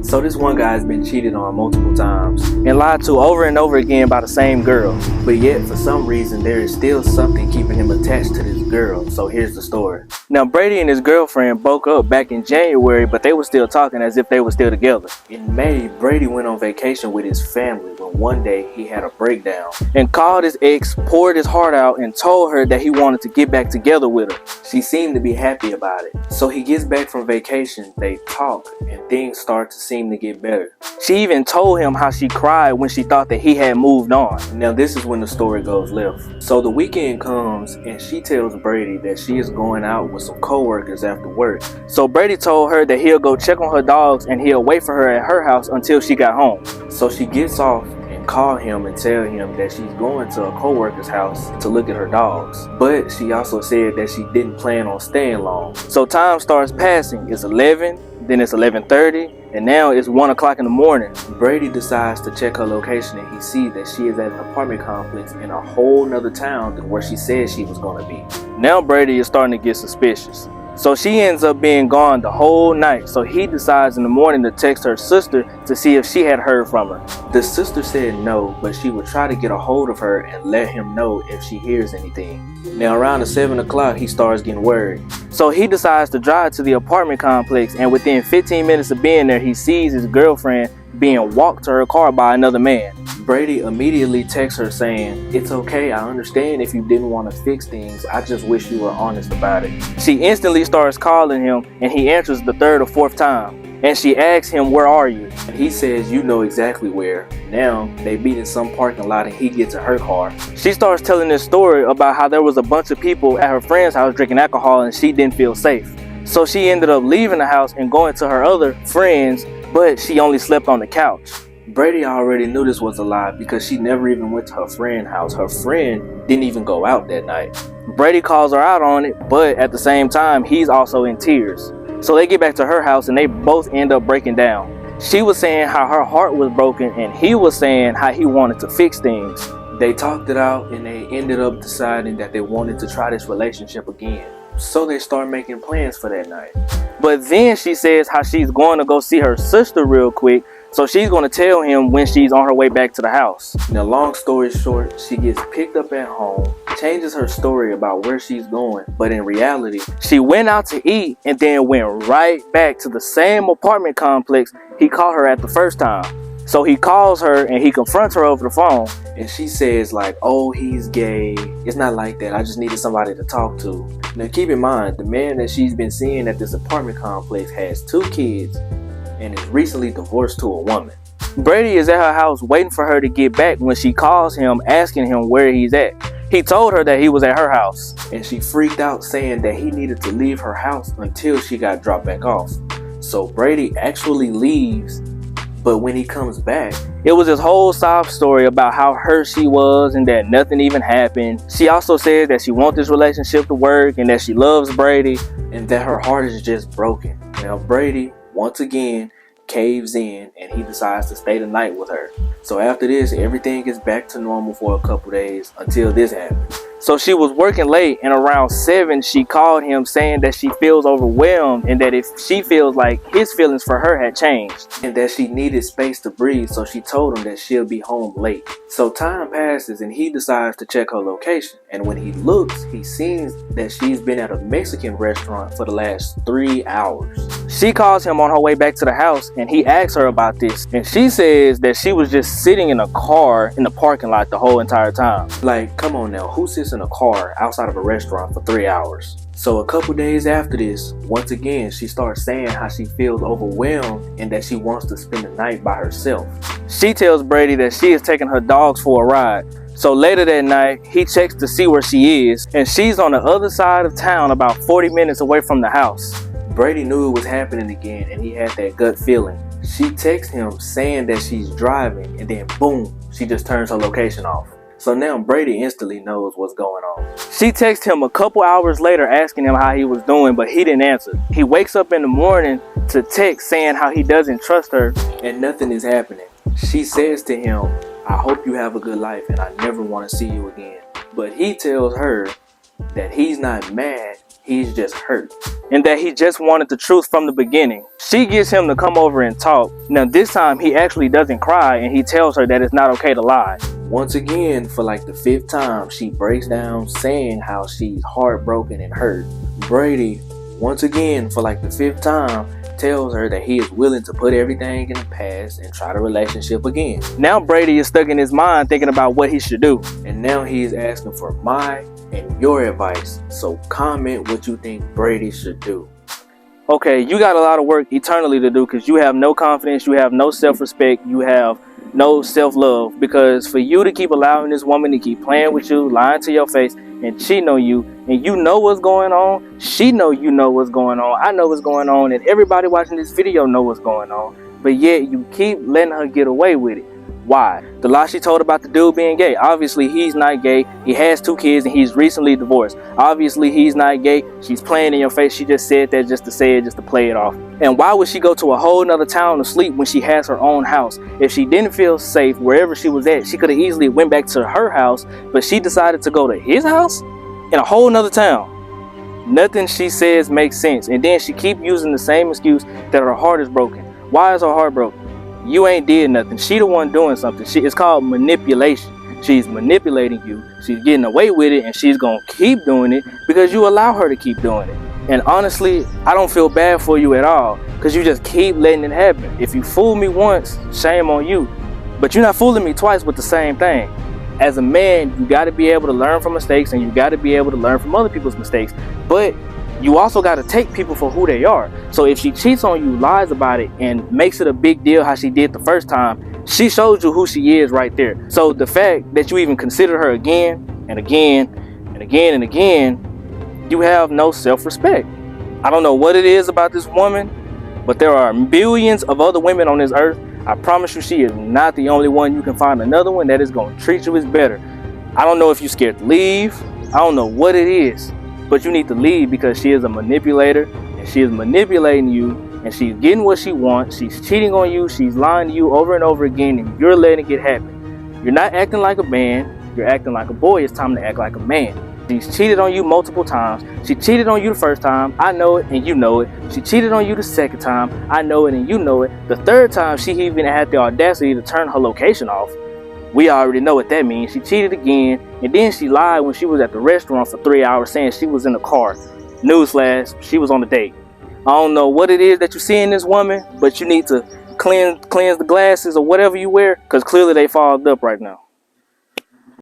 So this one guy's been cheated on multiple times and lied to over and over again by the same girl. But yet, for some reason, there is still something keeping him attached to this girl. So here's the story. Now, Brady and his girlfriend broke up back in January, but they were still talking as if they were still together. In May, Brady went on vacation with his family when one day he had a breakdown and called his ex, poured his heart out, and told her that he wanted to get back together with her. She seemed to be happy about it. So he gets back from vacation, they talk, and things start to seem to get better. She even told him how she cried when she thought that he had moved on. Now this is when the story goes left. So the weekend comes and she tells Brady that she is going out with some co-workers after work. So Brady told her that he'll go check on her dogs and he'll wait for her at her house until she got home. So she gets off and call him and tell him that she's going to a co-worker's house to look at her dogs. But she also said that she didn't plan on staying long. So time starts passing. It's 11, then it's 11:30, and now it's 1 o'clock in the morning. Brady decides to check her location and he sees that she is at an apartment complex in a whole nother town than where she said she was going to be. Now Brady is starting to get suspicious. So she ends up being gone the whole night. So he decides in the morning to text her sister to see if she had heard from her. The sister said no, but she would try to get a hold of her and let him know if she hears anything. Now around 7 o'clock, he starts getting worried. So he decides to drive to the apartment complex, and within 15 minutes of being there, he sees his girlfriend being walked to her car by another man. Brady immediately texts her saying, "It's okay, I understand if you didn't want to fix things, I just wish you were honest about it." She instantly starts calling him and he answers the third or fourth time. And she asks him, "Where are you?" And he says, "You know exactly where." Now, they meet in some parking lot and he gets to her car. She starts telling this story about how there was a bunch of people at her friend's house drinking alcohol and she didn't feel safe. So she ended up leaving the house and going to her other friends, but she only slept on the couch. Brady already knew this was a lie because she never even went to her friend's house. Her friend didn't even go out that night. Brady calls her out on it, but at the same time, he's also in tears. So they get back to her house and they both end up breaking down. She was saying how her heart was broken and he was saying how he wanted to fix things. They talked it out and they ended up deciding that they wanted to try this relationship again. So they start making plans for that night. But then she says how she's going to go see her sister real quick. So she's going to tell him when she's on her way back to the house. Now, long story short, she gets picked up at home, changes her story about where she's going, but in reality, she went out to eat and then went right back to the same apartment complex he caught her at the first time. So he calls her and he confronts her over the phone. And she says like, "Oh, he's gay. It's not like that. I just needed somebody to talk to." Now keep in mind, the man that she's been seeing at this apartment complex has 2 kids and is recently divorced to a woman. Brady is at her house waiting for her to get back when she calls him asking him where he's at. He told her that he was at her house and she freaked out saying that he needed to leave her house until she got dropped back off. So Brady actually leaves, but when he comes back, it was this whole sob story about how hurt she was and that nothing even happened. She also said that she wants this relationship to work and that she loves Brady and that her heart is just broken. Now Brady, once again, caves in and he decides to stay the night with her. So after this, everything is back to normal for a couple days until this happened. So she was working late and around 7 she called him saying that she feels overwhelmed and that if she feels like his feelings for her had changed and that she needed space to breathe, so she told him that she'll be home late. So time passes and he decides to check her location, and when he looks, he sees that she's been at a Mexican restaurant for the last 3 hours. She calls him on her way back to the house and he asks her about this, and she says that she was just sitting in a car in the parking lot the whole entire time. Like, come on now, who sits in a car outside of a restaurant for 3 hours? So a couple days after this, once again, she starts saying how she feels overwhelmed and that she wants to spend the night by herself. She tells Brady that she is taking her dogs for a ride. So later that night, he checks to see where she is, and she's on the other side of town about 40 minutes away from the house. Brady knew it was happening again and he had that gut feeling. She texts him saying that she's driving and then boom, she just turns her location off. So now Brady instantly knows what's going on. She texts him a couple hours later asking him how he was doing, but he didn't answer. He wakes up in the morning to text saying how he doesn't trust her and nothing is happening. She says to him, "I hope you have a good life and I never want to see you again." But he tells her that he's not mad, he's just hurt, and that he just wanted the truth from the beginning. She gets him to come over and talk. Now this time he actually doesn't cry, and he tells her that it's not okay to lie. Once again, for like the 5th time, she breaks down saying how she's heartbroken and hurt. Brady, once again, for like the 5th time, tells her that he is willing to put everything in the past and try the relationship again. Now Brady is stuck in his mind thinking about what he should do. And now he is asking for my and your advice. So comment what you think Brady should do. Okay, you got a lot of work eternally to do because you have no confidence, you have no self-respect, you have no self-love, because for you to keep allowing this woman to keep playing with you, lying to your face, and cheating on you, and you know what's going on, she know you know what's going on, I know what's going on, and everybody watching this video know what's going on, but yet you keep letting her get away with it. Why? The lie she told about the dude being gay. Obviously he's not gay. He has 2 kids and he's recently divorced. Obviously he's not gay. She's playing in your face. She just said that just to say it, just to play it off. And why would she go to a whole nother town to sleep when she has her own house? If she didn't feel safe wherever she was at, she could have easily went back to her house, but she decided to go to his house in a whole nother town. Nothing she says makes sense. And then she keep using the same excuse that her heart is broken. Why is her heart broken? You ain't did nothing. She the one doing something. It's called manipulation. She's manipulating you. She's getting away with it, and she's gonna keep doing it because you allow her to keep doing it. And honestly, I don't feel bad for you at all because you just keep letting it happen. If you fool me once, shame on you. But you're not fooling me twice with the same thing. As a man, you got to be able to learn from mistakes, and you got to be able to learn from other people's mistakes. But you also got to take people for who they are. So if she cheats on you, lies about it, and makes it a big deal how she did the first time, she shows you who she is right there. So the fact that you even consider her again and again and again and again, you have no self-respect. I don't know what it is about this woman, but there are billions of other women on this earth. I promise you she is not the only one. You can find another one that is going to treat you as better. I don't know if you're scared to leave. I don't know what it is. But you need to leave because she is a manipulator, and she is manipulating you, and she's getting what she wants. She's cheating on you. She's lying to you over and over again, and you're letting it happen. You're not acting like a man. You're acting like a boy. It's time to act like a man. She's cheated on you multiple times. She cheated on you the first time. I know it, and you know it. She cheated on you the second time. I know it, and you know it. The third time, she even had the audacity to turn her location off. We already know what that means. She cheated again, and then she lied when she was at the restaurant for 3 hours saying she was in the car. Newsflash, she was on a date. I don't know what it is that you see in this woman, but you need to cleanse the glasses or whatever you wear, because clearly they fogged up right now.